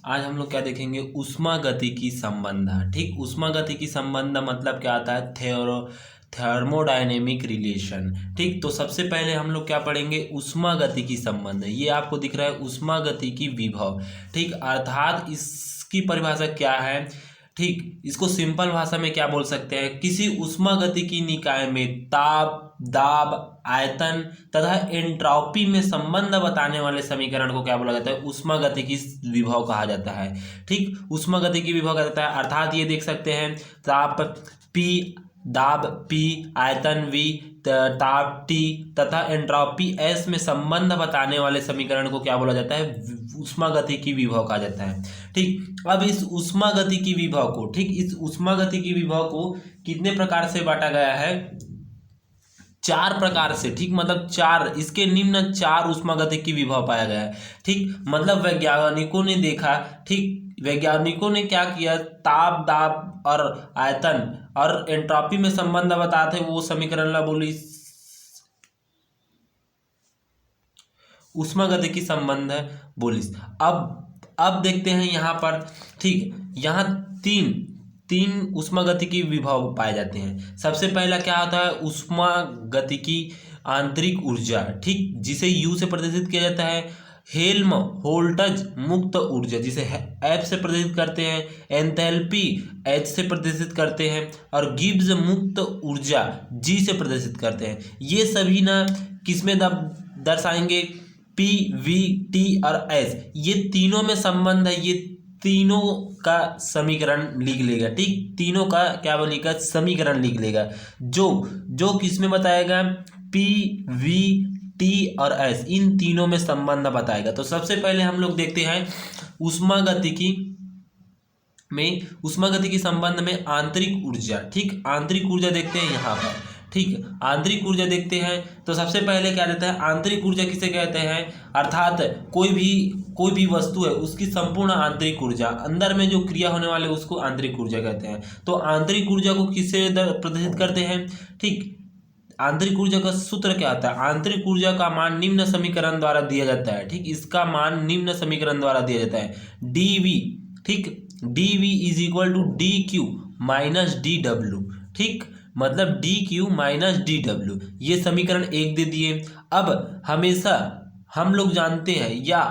आज हम लोग क्या देखेंगे, ऊष्मागतिकी संबंध। ठीक, ऊष्मागतिकी संबंध मतलब क्या आता है, थर्मोडायनेमिक रिलेशन। ठीक, तो सबसे पहले हम लोग क्या पढ़ेंगे, ऊष्मागतिकी संबंध। ये आपको दिख रहा है ऊष्मागतिकी विभव। ठीक, अर्थात इसकी परिभाषा क्या है। ठीक, इसको सिंपल भाषा में क्या बोल सकते हैं, किसी ऊष्मागतिकी निकाय में ताप, दाब, आयतन तथा एंट्रोपी में संबंध बताने वाले समीकरण को क्या बोला जाता है, ऊष्मागतिकी विभव कहा जाता है। ठीक, ऊष्मागतिकी विभव कहा जाता है, अर्थात ये देख सकते हैं ताप P, दाब P, आयतन V, ताप T तथा एंट्रोपी S में संबंध बताने वाले समीकरण को क्या बोला जाता है, ऊष्मागतिकी विभव कहा जाता है। ठीक, अब इस ऊष्मागतिकी विभव को, ठीक, इस ऊष्मागतिकी विभव को कितने प्रकार से बांटा गया है, 4 प्रकार से। ठीक, मतलब 4, इसके निम्न 4 ऊष्मागतिकी विभव पाया गया है। ठीक, मतलब वैज्ञानिकों ने देखा, ठीक, वैज्ञानिकों ने क्या किया, ताप, दाब और आयतन और एंट्रोपी में संबंध बताते वो समीकरण ला बोली ऊष्मागतिकी संबंध बोलिस। अब देखते हैं यहाँ पर। ठीक, यहाँ तीन ऊष्मागतिकी विभव पाए जाते हैं। सबसे पहला क्या होता है, ऊष्मागतिकी आंतरिक ऊर्जा। ठीक, जिसे U से प्रदर्शित किया जाता है। हेल्महोल्ट्ज मुक्त ऊर्जा जिसे F से प्रदर्शित करते हैं। एंथैल्पी H से प्रदर्शित करते हैं। और गिब्स मुक्त ऊर्जा G से प्रदर्शित करते हैं। ये सभी ना किसमें दर्शाएंगे, P, V, T और S, ये तीनों में संबंध है। ये तीनों का समीकरण लिख लेगा। ठीक, तीनों का क्या बोलेगा, समीकरण लिख लेगा, जो किसमें बताएगा, P, V, T और S, इन तीनों में संबंध बताएगा। तो सबसे पहले हम लोग देखते हैं ऊष्मागतिकी संबंध में आंतरिक ऊर्जा। ठीक, आंतरिक ऊर्जा देखते हैं यहाँ पर। ठीक, आंतरिक ऊर्जा देखते हैं तो सबसे पहले क्या देता है, आंतरिक ऊर्जा किसे कहते हैं, अर्थात कोई भी वस्तु है उसकी संपूर्ण आंतरिक ऊर्जा, अंदर में जो क्रिया होने वाले उसको आंतरिक ऊर्जा कहते हैं। तो आंतरिक ऊर्जा को किससे प्रदर्शित करते हैं। ठीक, आंतरिक ऊर्जा का सूत्र क्या आता है, आंतरिक ऊर्जा का मान निम्न समीकरण द्वारा दिया जाता है। ठीक, इसका मान निम्न समीकरण द्वारा दिया जाता है, dV। ठीक, dV is equal to dQ minus dW। ठीक, मतलब dQ माइनस dW, ये समीकरण 1 दे दिए। अब हमेशा हम लोग जानते हैं या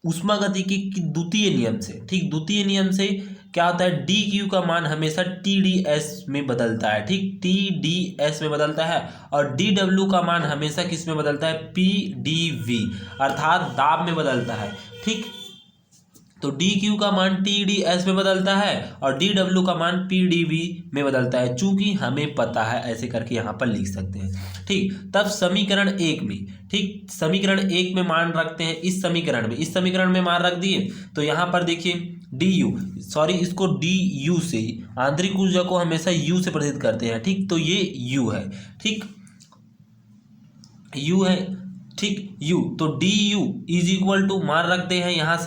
ऊष्मागतिकी की द्वितीय नियम से, ठीक, द्वितीय नियम से क्या होता है, dQ का मान हमेशा TdS में बदलता है। ठीक, TdS में बदलता है। और dW का मान हमेशा किस में बदलता है, PdV, अर्थात दाब में बदलता है। ठीक, तो dQ का मान TdS में बदलता है और dW का मान PdV में बदलता है। चूंकि हमें पता है, ऐसे करके यहाँ पर लिख सकते हैं। ठीक, तब समीकरण 1 में, ठीक, समीकरण 1 में मान रखते हैं। इस समीकरण में मान रख दिए तो यहाँ पर देखिए इसको du से, आंतरिक ऊर्जा को हमेशा U से प्रदर्शित करते हैं। ठीक, तो ये U है। ठीक, U है। ठीक, U, तो du इज इक्वल टू मान रखते हैं यहाँ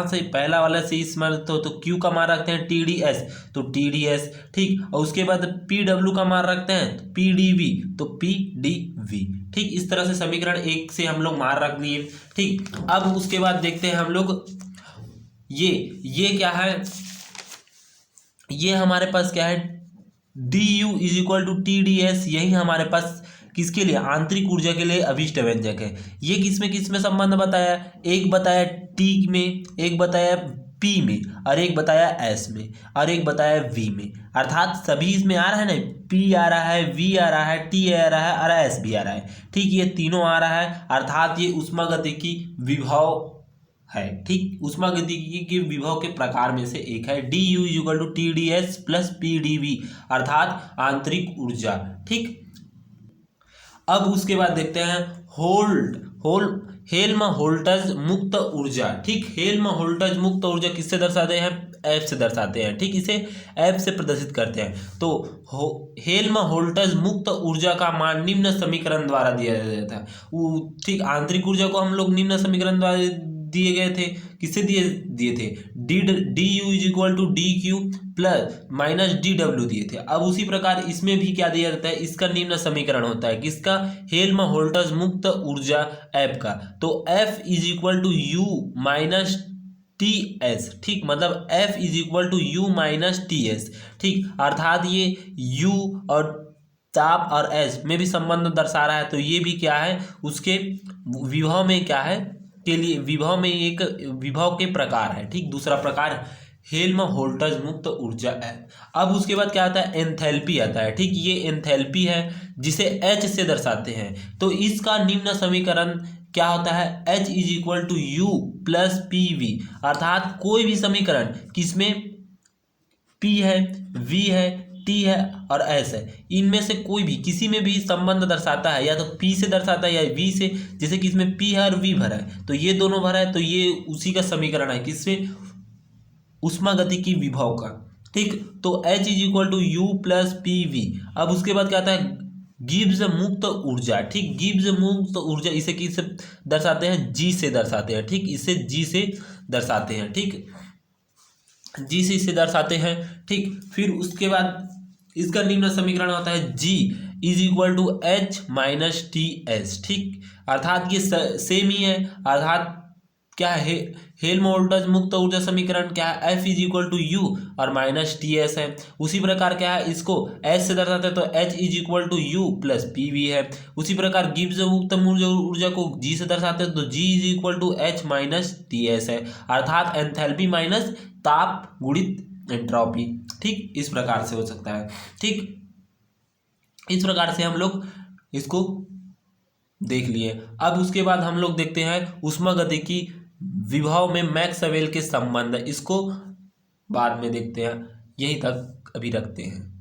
से पहला वाला से इस मान तो Q का मान रखते हैं TdS, तो TdS। ठीक, और उसके बाद PW का मान रखते हैं तो PdV, तो PdV। ठीक, इस तरह से समीकरण 1 से हम लोग मान रख दिए। ठीक, अब उसके बाद देखते हैं हम लोग ये क्या है, ये हमारे पास क्या है, du is equal to TdS, यही हमारे पास किसके लिए, आंतरिक ऊर्जा के लिए अभिष्ट व्यंजक है। ये किसमें संबंध बताया, एक बताया T में, एक बताया P में और एक बताया S में और एक बताया V में, अर्थात सभी इसमें आ रहा है ना, P आ रहा है, V आ रहा है, T आ रहा है और S भी आ रहा है। ठीक, ये तीनों आ रहा है, अर्थात ये ऊष्मागतिकी विभव है। ठीक, ऊष्मागतिकी के विभव के प्रकार में से एक है। du is equal to TdS plus PdV, अर्थात आंतरिक ऊर्जा। ठीक, अब उसके बाद देखते हैं हेल्महोल्ट्ज मुक्त ऊर्जा। ठीक, हेल्महोल्ट्ज मुक्त ऊर्जा किससे दर्शाते हैं, F से दर्शाते हैं। ठीक, इसे F से प्रदर्शित करते हैं। तो हेल्महोल्ट्ज मुक्त ऊर्जा का मान निम्न समीकरण द्वारा दिया जाता है। ठीक, आंतरिक ऊर्जा को हम लोग निम्न समीकरण द्वारा दिए गए थे, किससे दिए थे, du is equal to dQ plus minus dW दिए थे। अब उसी प्रकार इसमें भी क्या दिया जाता है, इसका निम्न समीकरण होता है, किसका, हेल्महोल्ट्ज मुक्त ऊर्जा F का। तो F is equal to U minus T S, ठीक, मतलब F is equal to U minus T S, ठीक, अर्थात ये U और ताप और एस में भी संबंध दर्शा रहा है, तो ये भी क्या है, उसके विभव में क्या है, के लिए विभव में एक विभव के प्रकार है, ठीक। दूसरा प्रकार हेल्महोल्ट्ज़ मुक्त ऊर्जा है। अब उसके बाद क्या आता है, एंथैल्पी आता है, ठीक। ये एंथैल्पी है जिसे H से दर्शाते हैं। तो इसका निम्न समीकरण क्या होता है, H is equal to U plus P V, अर्थात कोई भी समीकरण किसमें P है, V है, T है और S है, इनमें से कोई भी किसी में भी संबंध दर्शाता है, या तो P से दर्शाता है या V से, जैसे कि इसमें P है और V भरा है, तो ये दोनों भरा है, तो ये उसी का समीकरण है, किसमें, उष्मागतिकी विभव का, ठीक। तो H is equal to U plus P V. अब उसके बाद क्या आता है, गिब्स मुक्त ऊर्जा, ठीक। गिब्स मुक्त ऊर्जा इसे किससे दर्शाते हैं, G से दर्शाते हैं, ठीक। इसे G से दर्शाते हैं, ठीक, G से इसे दर्शाते हैं, ठीक। फिर उसके बाद इसका निम्न समीकरण होता है G is equal to H minus T S, ठीक, अर्थात ये सेम ही है, अर्थात क्या है, हेल्महोल्ट्ज़ मुक्त ऊर्जा समीकरण क्या है, F is equal to U और माइनस टी एस है। उसी प्रकार क्या है, इसको S से दर्शाते हैं तो H is equal to U plus P V है। उसी प्रकार गिब्स मुक्त ऊर्जा को G से दर्शाते हैं तो G is equal to H minus T S है, अर्थात एंथैल्पी माइनस ताप गुणित एंट्रोपी, ठीक। इस प्रकार से हो सकता है, ठीक। इस प्रकार से हम लोग इसको देख लिए। अब उसके बाद हम लोग देखते हैं ऊष्मागतिकी विभव में मैक्सवेल के संबंध, इसको बाद में देखते हैं, यहीं तक अभी रखते हैं।